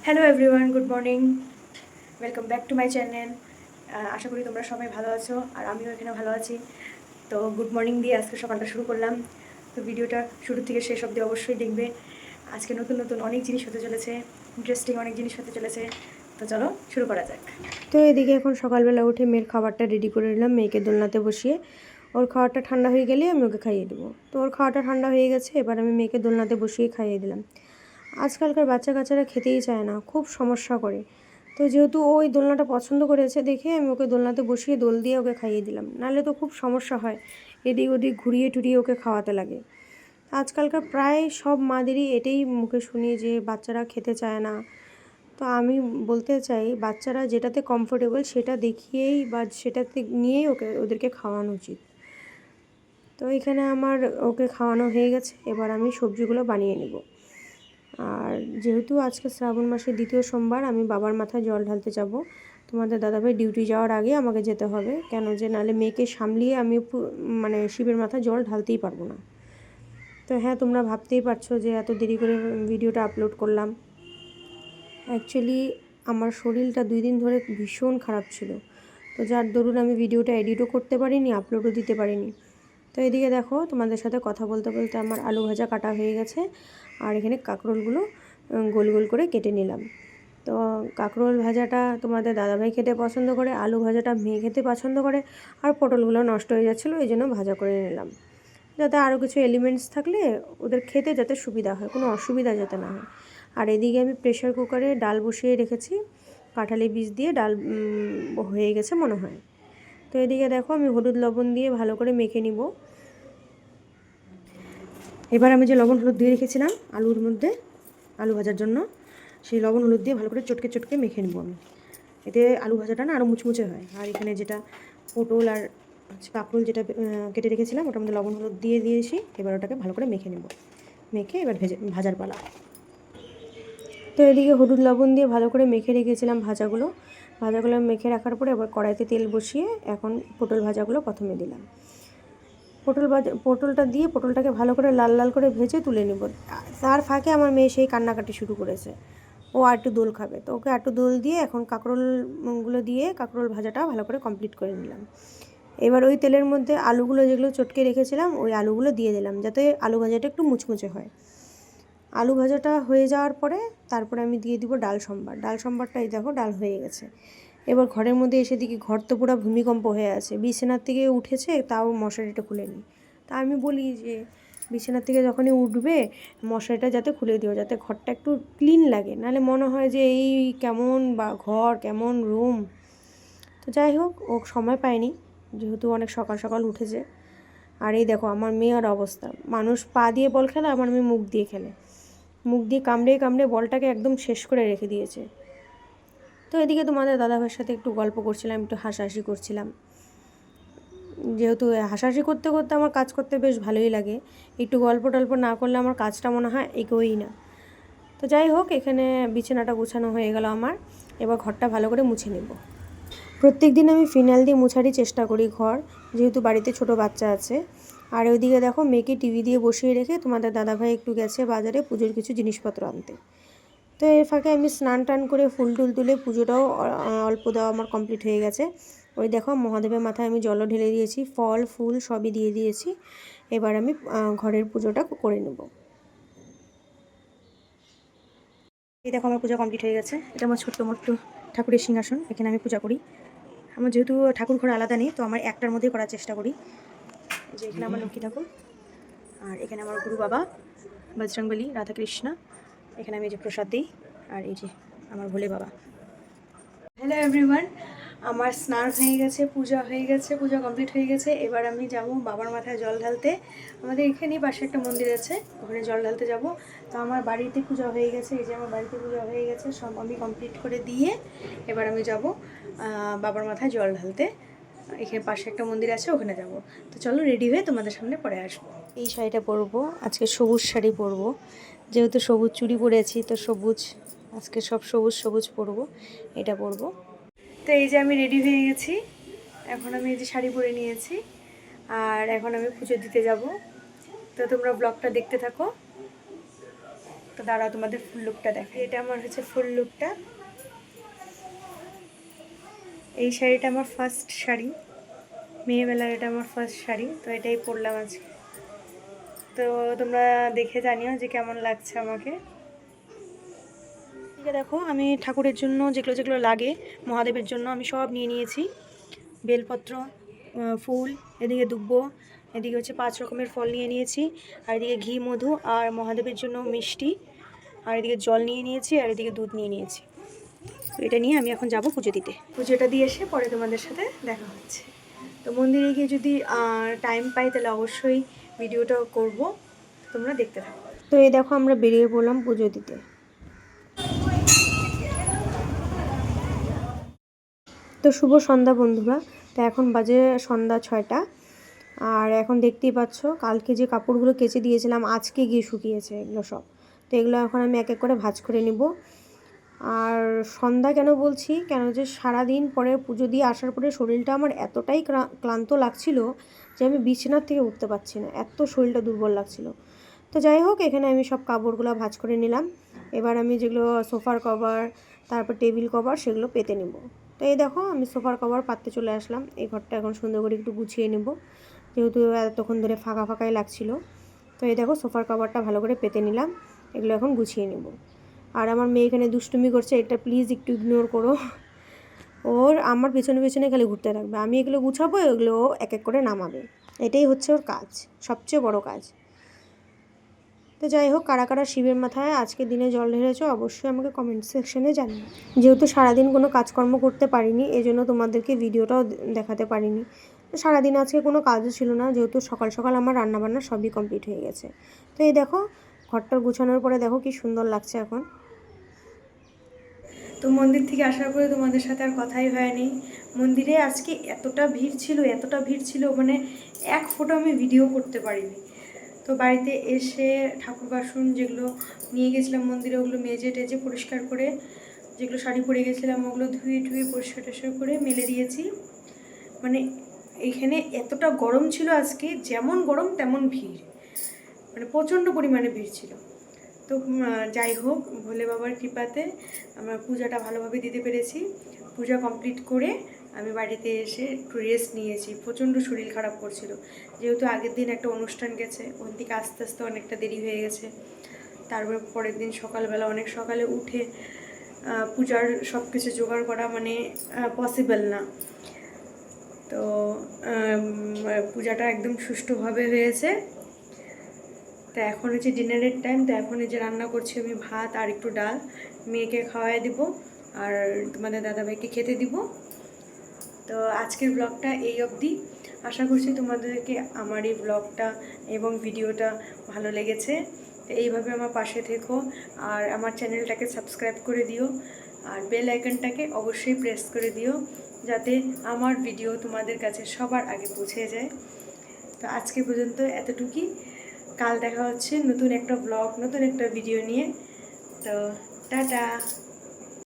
Hello everyone, good morning. Welcome back to my channel. আশা করি তোমরা সবাই ভালো আছো আর আমিও এখানে ভালো আছি। তো গুড মর্নিং দিয়ে আজকে সকালটা শুরু করলাম। তো ভিডিওটা শুরু থেকে শেষ অবধি অবশ্যই দেখবে। আজকে নতুন নতুন অনেক জিনিস হতে চলেছে, ইন্টারেস্টিং অনেক জিনিস হতে চলেছে। তো চলো শুরু করা যাক। তো এদিকে এখন সকালবেলা উঠে মেয়ের খাবারটা রেডি করে নিলাম, মেয়েকে দোলনাতে বসিয়ে। ওর খাবারটা ঠান্ডা হয়ে গেলে আমি ওকে খাইয়ে দেবো। তো ওর খাওয়াটা ঠান্ডা হয়ে গেছে, এবার আমি মেয়েকে দোলনাতে বসিয়ে খাইয়ে দিলাম। আজকালকার বাচ্চা কাচ্চারা খেতেই চায় না, খুব সমস্যা করে। তো যেহেতু ওই দোলনাটা পছন্দ করেছে দেখে আমি ওকে দোলনাতে বসিয়ে দোল দিয়ে ওকে খাইয়ে দিলাম, নাহলে তো খুব সমস্যা হয়, এদিক ওদিক ঘুরিয়ে টুরিয়ে ওকে খাওয়াতে লাগে। আজকালকার প্রায় সব মাদেরই এটাই মুখে শুনি যে বাচ্চারা খেতে চায় না। তো আমি বলতে চাই, বাচ্চারা যেটাতে কমফোর্টেবল সেটা দেখিয়েই বা সেটাতে নিয়েই ওদেরকে খাওয়ানো উচিত। তো এখানে আমার ওকে খাওয়ানো হয়ে গেছে, এবার আমি সবজিগুলো বানিয়ে নেব। আর যেহেতু আজকে শ্রাবণ মাসের দ্বিতীয় সোমবার, আমি বাবার মাথায় জল ঢালতে যাব। তোমাদের দাদাভাই ডিউটি যাওয়ার আগে আমাকে যেতে হবে, কেন যে নাহলে মেয়েকে সামলিয়ে আমি শিবের মাথায় জল ঢালতেই পারবো না। তো হ্যাঁ, তোমরা ভাবতেই পারছো যে এত দেরি করে ভিডিওটা আপলোড করলাম। অ্যাকচুয়ালি আমার শরীরটা 2 দিন ধরে ভীষণ খারাপ ছিল, তো যার দরুন আমি ভিডিওটা এডিটও করতে পারিনি, আপলোডও দিতে পারিনি। তো এদিকে দেখো, তোমাদের সাথে কথা বলতে বলতে আমার আলু ভাজা কাটা হয়ে গেছে, আর এখানে কাঁকরোলগুলো গোল গোল করে কেটে নিলাম। তো কাঁকরোল ভাজাটা তোমাদের দাদাভাই খেতে পছন্দ করে, আলু ভাজাটা মেয়ে খেতে পছন্দ করে, আর পটলগুলো নষ্ট হয়ে যাচ্ছিলো, এই জন্য ভাজা করে নিলাম, যাতে আরও কিছু এলিমেন্টস থাকলে ওদের খেতে যাতে সুবিধা হয়, কোনো অসুবিধা যাতে না হয়। আর এদিকে আমি প্রেশার কুকারে ডাল বসিয়ে রেখেছি, কাঁঠালি বীজ দিয়ে ডাল হয়ে গেছে মনে হয়। তো এদিকে দেখো, আমি হলুদ লবণ দিয়ে ভালো করে মেখে নিব। এবার আমি যে লবণ হলুদ দিয়ে রেখেছিলাম আলুর মধ্যে, আলু ভাজার জন্য, সেই লবণ হলুদ দিয়ে ভালো করে চটকে চটকে মেখে নেব আমি। এতে আলু ভাজাটা না আরও মুচমুচে হয়। আর এখানে যেটা পটল আর কাঁকরোল যেটা কেটে রেখেছিলাম ওটার মধ্যে লবণ হলুদ দিয়ে দিয়েছি। এবার ওটাকে ভালো করে মেখে নেব, মেখে এবার ভাজার পালা। তো এদিকে হলুদ লবণ দিয়ে ভালো করে মেখে রেখেছিলাম ভাজাগুলো মেখে রাখার পরে এবার কড়াইতে তেল বসিয়ে এখন পটল ভাজাগুলো প্রথমে দিলাম। পটলটা দিয়ে পটলটাকে ভালো করে লাল লাল করে ভেজে তুলে নেব। তার ফাঁকে আমার মেয়ে সেই কান্নাকাটি শুরু করেছে, ও আর একটু দোল খাবে। তো ওকে একটু দোল দিয়ে এখন কাঁকরোলগুলো দিয়ে কাঁকরোল ভাজাটা ভালো করে কমপ্লিট করে নিলাম। এবার ওই তেলের মধ্যে আলুগুলো যেগুলো চটকে রেখেছিলাম ওই আলুগুলো দিয়ে দিলাম, যাতে আলু ভাজাটা একটু মুচমুচে হয়। আলু ভাজাটা হয়ে যাওয়ার পরে তারপরে আমি দিয়ে দিব ডাল সম্বারটা। এই দেখো ডাল হয়ে গেছে। এবার ঘরের মধ্যে এসে দেখি ঘর তো পুরো ভূমিকম্প হয়ে আছে, বিছানার থেকে উঠেছে তাও মশারিটা খুলে নিই। তা আমি বলি যে বিছানার থেকে যখনই উঠবে মশারিটা যাতে খুলে দিও, যাতে ঘরটা একটু ক্লিন লাগে, নাহলে মনে হয় যে এই কেমন বা ঘর কেমন রুম। তো যাই হোক, ও সময় পায়নি, যেহেতু অনেক সকাল সকাল উঠেছে। আর এই দেখো আমার মেয়ের অবস্থা, মানুষ পা দিয়ে বল খেলে, আমার মেয়ে মুখ দিয়ে খেলে, মুখ দিয়ে কামড়ে কামড়ে বলটাকে একদম শেষ করে রেখে দিয়েছে। তো এদিকে তোমাদের দাদাভাইয়ের সাথে একটু গল্প করছিলাম, একটু হাসাহাসি করছিলাম। যেহেতু হাসাহাসি করতে করতে আমার কাজ করতে বেশ ভালোই লাগে, একটু গল্প টল্প না করলে আমার কাজটা মনে হয় এগোই না। তো যাই হোক, এখানে বিছানাটা গুছানো হয়ে গেল আমার, এবার ঘরটা ভালো করে মুছে নেব। প্রত্যেক দিন আমি ফিনাইল দিয়ে মুছারই চেষ্টা করি ঘর, যেহেতু বাড়িতে ছোট বাচ্চা আছে। আর ওইদিকে দেখো, মেয়েকে টিভি দিয়ে বসিয়ে রেখে তোমাদের দাদাভাই একটু গেছে বাজারে পুজোর কিছু জিনিসপত্র আনতে। তো এর ফাঁকে আমি স্নান টান করে ফুল টুল তুলে পুজোটাও অল্প দেওয়া আমার কমপ্লিট হয়ে গেছে। ওই দেখো, মহাদেবের মাথায় আমি জলও ঢেলে দিয়েছি, ফল ফুল সবই দিয়ে দিয়েছি। এবার আমি ঘরের পুজোটা করে নেব। এই দেখো, আমার পূজা কমপ্লিট হয়ে গেছে। এটা আমার ছোট্ট মোট্ট ঠাকুরের সিংহাসন, এখানে আমি পূজা করি। আমার যেহেতু ঠাকুর ঘর আলাদা নেই, তো আমার একটার মধ্যেই করার চেষ্টা করি। যে এখানে আমার লক্ষ্মী ঠাকুর, আর এখানে আমার গুরু বাবা বজরংবলী, রাধাকৃষ্ণ। এখানে আমি এই যে প্রসাদ দিই, আর এই যে আমার ভোলে বাবা। হ্যালো এভরিওয়ান, আমার স্নান হয়ে গেছে, পূজা হয়ে গেছে, পূজা কমপ্লিট হয়ে গেছে। এবার আমি যাব বাবার মাথায় জল ঢালতে। আমাদের এখানেই পাশে একটা মন্দির আছে, ওখানে জল ঢালতে যাব। তো আমার বাড়িতে পূজা হয়ে গেছে, এই যে আমার বাড়িতে পূজা হয়ে গেছে, সব আমি কমপ্লিট করে দিয়ে এবার আমি যাব বাবার মাথায় জল ঢালতে। এখানে পাশে একটা মন্দির আছে, ওখানে যাব। তো চলো রেডি হয়ে তোমাদের সামনে পরে আসবো। এই শাড়িটা পরবো আজকে, সবুজ শাড়ি পরবো, যেহেতু সবুজ চুড়ি পরেছি, তো সবুজ আজকে সব সবুজ সবুজ পরবো, এটা পরবো। তো এই যে আমি রেডি হয়ে গেছি, এখন আমি এই যে শাড়ি পরে নিয়েছি, আর এখন আমি পুজো দিতে যাব। তো তোমরা ব্লগটা দেখতে থাকো। তো দাঁড়াও তোমাদের ফুল লুকটা দেখে। এটা আমার হচ্ছে ফুল লুকটা। এই শাড়িটা আমার ফার্স্ট শাড়ি, মেয়েবেলার এটা আমার ফার্স্ট শাড়ি, তো এটাই পরলাম আজকে। তো তোমরা দেখে জানিও যে কেমন লাগছে আমাকে। ঠিক আছে, দেখো আমি ঠাকুরের জন্য যেগুলো যেগুলো লাগে মহাদেবের জন্য আমি সব নিয়ে নিয়েছি। বেলপত্র, ফুল, এদিকে দুব্বো, এদিকে হচ্ছে 5 রকমের ফল নিয়ে নিয়েছি, আর এদিকে ঘি মধু আর মহাদেবের জন্য মিষ্টি, আর এদিকে জল নিয়ে নিয়েছি, আর এদিকে দুধ নিয়ে নিয়েছি। তো এটা নিয়ে আমি এখন যাব পুজো দিতে। পুজোটা দিয়ে এসে পরে তোমাদের সাথে দেখা হচ্ছে। তো মন্দিরে গিয়ে যদি টাইম পাই তাহলে অবশ্যই ভিডিওটা করব, তোমরা দেখতে থাকো। তো এই দেখো আমরা বেরিয়ে পড়লাম পুজো দিতে। তো শুভ সন্ধ্যা বন্ধুরা। তো এখন বাজে সন্ধ্যা 6টা, আর এখন দেখতেই পাচ্ছ কালকে যে কাপড়গুলো কেচে দিয়েছিলাম আজকে গিয়ে শুকিয়েছে এগুলো সব। তো এগুলো এখন আমি এক এক করে ভাঁজ করে নিব। আর সন্ধ্যা কেন বলছি, কেন যে সারাদিন পরে পুজো দিয়ে আসার পরে শরীরটা আমার এতটাই ক্লান্ত লাগছিল যে আমি বিছানার থেকে উঠতে পারছি না, এত শরীরটা দুর্বল লাগছিল। তো যাই হোক, এখানে আমি সব কাপড়গুলো ভাঁজ করে নিলাম। এবার আমি যেগুলো সোফার কভার, তারপর টেবিল কভার, সেগুলো পেতে নেব। তো এই দেখো আমি সোফার কভার পাততে চলে আসলাম। এই ঘরটা এখন সুন্দর করে একটু গুছিয়ে নেব, যেহেতু এতক্ষণ ধরে ফাঁকা ফাঁকাই লাগছিল। তো এই দেখো সোফার কভারটা ভালো করে পেতে নিলাম, এগুলো এখন গুছিয়ে নেব। আর আমার মেয়ে এখানে দুষ্টুমি করছে, এটা প্লিজ একটু ইগনোর করো। ওর আমার পেছনে পেছনে খালি ঘুরতে থাকবে, আমি এগুলো গুছাবো, এগুলো এক এক করে নামাবে। এটাই হচ্ছে ওর কাজ, সবচেয়ে বড় কাজ। তো যাই হোক, কারা কারা শিবের মাথায় আজকে দিনে জল ঢেলেছো অবশ্যই আমাকে কমেন্ট সেকশনে জানিও। যেহেতু সারাদিন কোনো কাজকর্ম করতে পারিনি, এই জন্য তোমাদেরকে ভিডিওটাও দেখাতে পারিনি। তো সারাদিন আজকে কোনো কাজও ছিল না, যেহেতু সকাল সকাল আমার রান্নাবান্না সবই কমপ্লিট হয়ে গেছে। তো এই দেখো ঘরটা গুছানোর পরে দেখো কি সুন্দর লাগছে এখন। তো মন্দির থেকে আসার পরে তোমাদের সাথে আর কথাই হয়নি। মন্দিরে আজকে এতটা ভিড় ছিল, এতটা ভিড় ছিল, মানে এক ফোঁটা আমি ভিডিও করতে পারিনি। তো বাড়িতে এসে ঠাকুর বাসন যেগুলো নিয়ে গেছিলাম মন্দিরে, ওগুলো মেজে টেজে পরিষ্কার করে, যেগুলো শাড়ি পরে গেছিলাম ওগুলো ধুয়ে টুয়ে পরিষ্কার টরিষ্কার করে মেলে দিয়েছি। মানে এখানে এতটা গরম ছিল আজকে, যেমন গরম তেমন ভিড়, মানে প্রচণ্ড পরিমাণে ভিড় ছিল। তো যাই হোক, ভোলে বাবার কৃপাতে আমরা পূজাটা ভালোভাবে দিতে পেরেছি। পূজা কমপ্লিট করে আমি বাড়িতে এসে একটু রেস্ট নিয়েছি, প্রচণ্ড শরীর খারাপ করছিল, যেহেতু আগের দিন একটা অনুষ্ঠান গেছে, ওর দিকে আস্তে আস্তে অনেকটা দেরি হয়ে গেছে। তারপর পরের দিন সকালবেলা অনেক সকালে উঠে পূজার সব কিছু জোগাড় করা মানে পসিবল না। তো পূজাটা একদম সুষ্ঠুভাবে হয়েছে। তো এখন হচ্ছে ডিনারের টাইম, তো এখন এই যে রান্না করছি আমি ভাত আর একটু ডাল, মেয়েকে খাওয়াই দিব আর তোমাদের দাদাভাইকে খেতে দিব। তো আজকের ব্লগটা এই অবধি। আশা করছি তোমাদেরকে আমার এই ব্লগটা এবং ভিডিওটা ভালো লেগেছে। তো এইভাবে আমার পাশে থেকো, আর আমার চ্যানেলটাকে সাবস্ক্রাইব করে দিও, আর বেল আইকনটাকে অবশ্যই প্রেস করে দিও, যাতে আমার ভিডিও তোমাদের কাছে সবার আগে পৌঁছে যায়। তো আজকে পর্যন্ত এতটুকুই। কাল দেখা হচ্ছে নতুন একটা ব্লগ, নতুন একটা ভিডিও নিয়ে। তো টাটা।